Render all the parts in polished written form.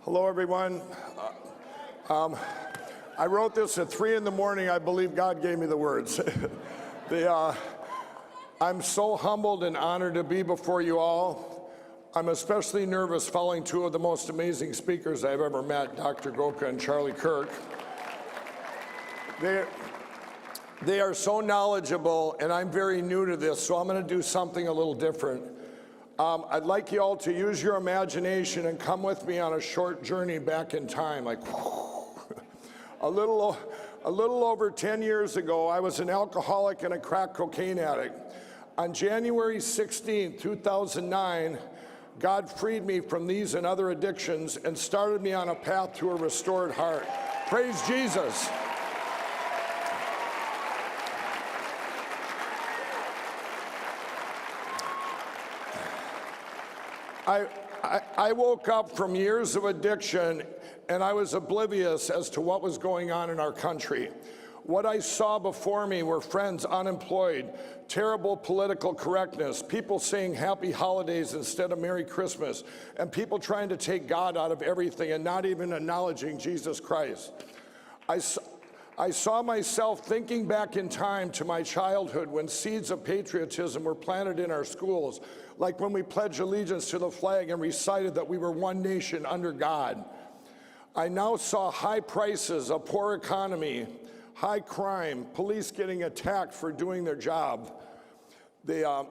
Hello, everyone. I wrote this at 3 in the morning. I believe God gave me the words. I'm so humbled and honored to be before you all. I'm especially nervous following two of the most amazing speakers I've ever met, Dr. Goka and Charlie Kirk. They are so knowledgeable, and I'm very new to this, so I'm going to do something a little different. I'd like you all to use your imagination and come with me on a short journey back in time, like a little over 10 years ago. I was an alcoholic and a crack cocaine addict. On January 16, 2009, God freed me from these and other addictions and started me on a path to a restored heart. Praise Jesus. I woke up from years of addiction, and I was oblivious as to what was going on in our country. What I saw before me were friends unemployed, terrible political correctness, people saying happy holidays instead of Merry Christmas, and people trying to take God out of everything and not even acknowledging Jesus Christ. I saw myself thinking back in time to my childhood when seeds of patriotism were planted in our schools, like when we pledged allegiance to the flag and recited that we were one nation under God. I now saw high prices, a poor economy, high crime, police getting attacked for doing their job. The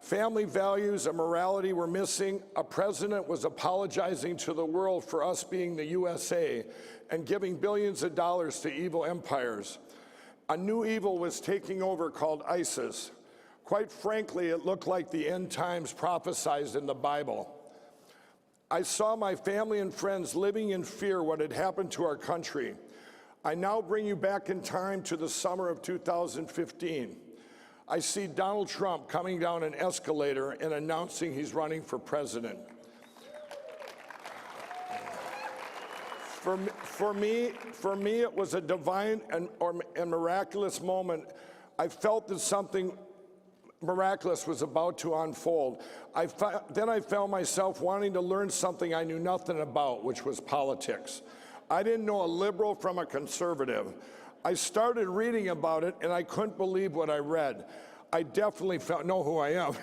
family values and morality were missing. A president was apologizing to the world for us being the USA and giving billions of dollars to evil empires. A new evil was taking over called ISIS. Quite frankly, it looked like the end times prophesied in the Bible. I saw my family and friends living in fear what had happened to our country. I now bring you back in time to the summer of 2015. I see Donald Trump coming down an escalator and announcing he's running for president. For me, it was a divine and miraculous moment. I felt that something miraculous was about to unfold. Then I found myself wanting to learn something I knew nothing about, which was politics. I didn't know a liberal from a conservative. I started reading about it, and I couldn't believe what I read. I definitely know who I am.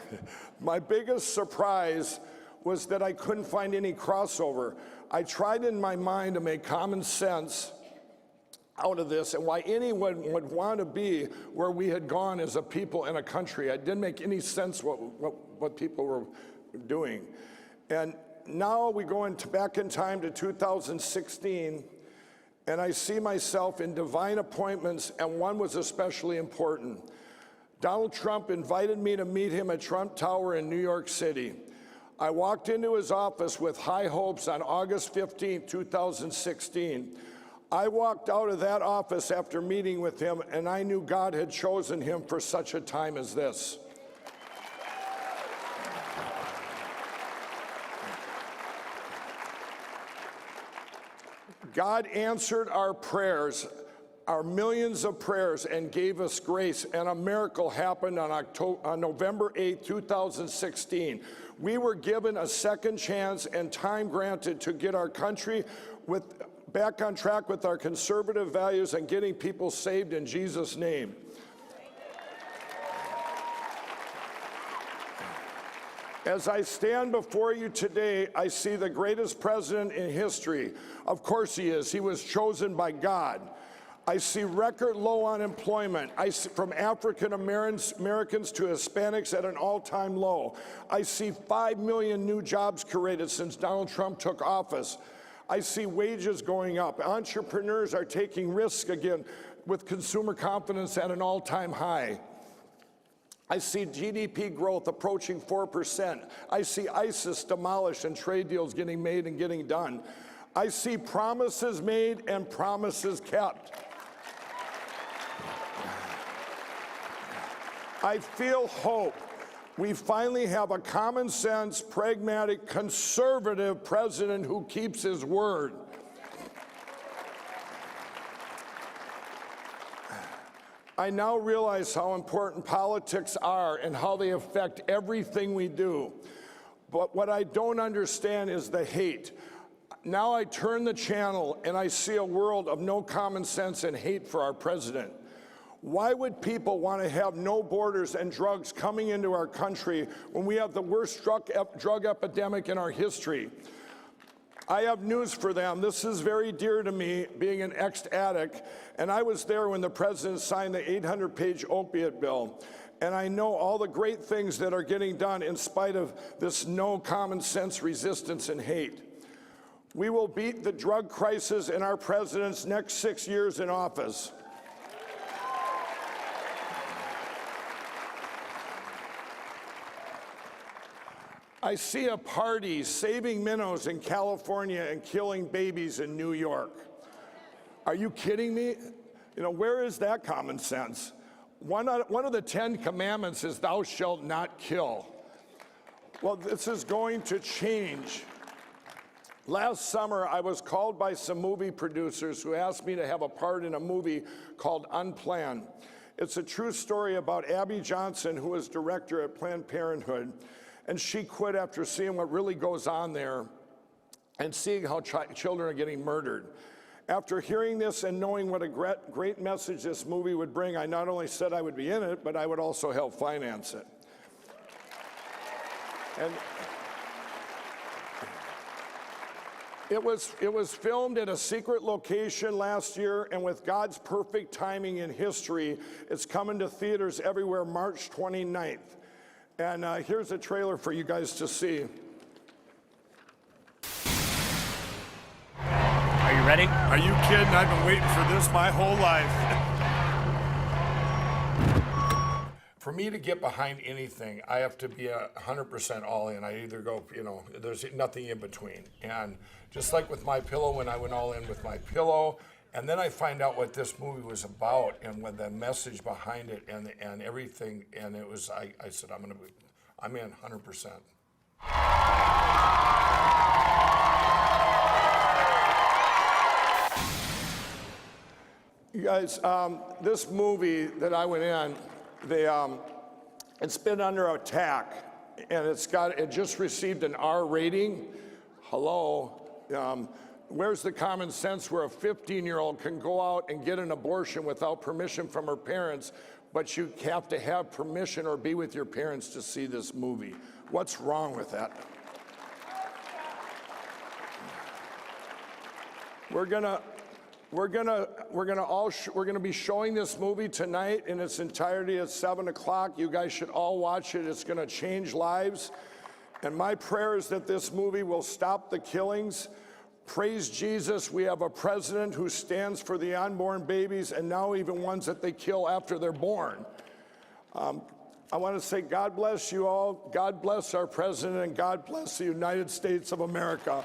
My biggest surprise was that I couldn't find any crossover. I tried in my mind to make common sense out of this and why anyone would want to be where we had gone as a people and a country. It didn't make any sense what people were doing. And now we go back in time to 2016, and I see myself in divine appointments, and one was especially important. Donald Trump invited me to meet him at Trump Tower in New York City. I walked into his office with high hopes on August 15, 2016. I walked out of that office after meeting with him, and I knew God had chosen him for such a time as this. God answered our prayers, our millions of prayers, and gave us grace, and a miracle happened on November 8, 2016. We were given a second chance and time granted to get our country back on track with our conservative values and getting people saved in Jesus' name. As I stand before you today, I see the greatest president in history. Of course he is. He was chosen by God. I see record low unemployment. I see from African Americans to Hispanics at an all-time low. I see 5 million new jobs created since Donald Trump took office. I see wages going up. Entrepreneurs are taking risks again with consumer confidence at an all-time high. I see GDP growth approaching 4%. I see ISIS demolished and trade deals getting made and getting done. I see promises made and promises kept. I feel hope. We finally have a common sense, pragmatic, conservative president who keeps his word. I now realize how important politics are and how they affect everything we do. But what I don't understand is the hate. Now I turn the channel and I see a world of no common sense and hate for our president. Why would people want to have no borders and drugs coming into our country when we have the worst drug epidemic in our history? I have news for them. This is very dear to me, being an ex-addict, and I was there when the president signed the 800-page opiate bill. And I know all the great things that are getting done in spite of this no common sense resistance and hate. We will beat the drug crisis in our president's next 6 years in office. I see a party saving minnows in California and killing babies in New York. Are you kidding me? You know, where is that common sense? One of the 10 commandments is thou shalt not kill. Well, this is going to change. Last summer, I was called by some movie producers who asked me to have a part in a movie called Unplanned. It's a true story about Abby Johnson, who was director at Planned Parenthood. And she quit after seeing what really goes on there and seeing how children are getting murdered. After hearing this and knowing what a great message this movie would bring, I not only said I would be in it, but I would also help finance it. And it was filmed at a secret location last year, and with God's perfect timing in history, it's coming to theaters everywhere March 29th. And here's a trailer for you guys to see. Are you ready? Are you kidding? I've been waiting for this my whole life. For me to get behind anything, I have to be 100% all in. I either go, you know, there's nothing in between. And just like with My Pillow, when I went all in with My Pillow, and then I find out what this movie was about and what the message behind it and everything, and it was, I said, I'm in 100%. You guys, this movie that I went in, it's been under attack, and it just received an R rating. Hello. Where's the common sense where a 15-year-old can go out and get an abortion without permission from her parents, but you have to have permission or be with your parents to see this movie? What's wrong with that? We're gonna be showing this movie tonight in its entirety at 7 o'clock. You guys should all watch it. It's gonna change lives. And my prayer is that this movie will stop the killings. Praise Jesus, we have a president who stands for the unborn babies and now even ones that they kill after they're born. I want to say God bless you all. God bless our president, and God bless the United States of America.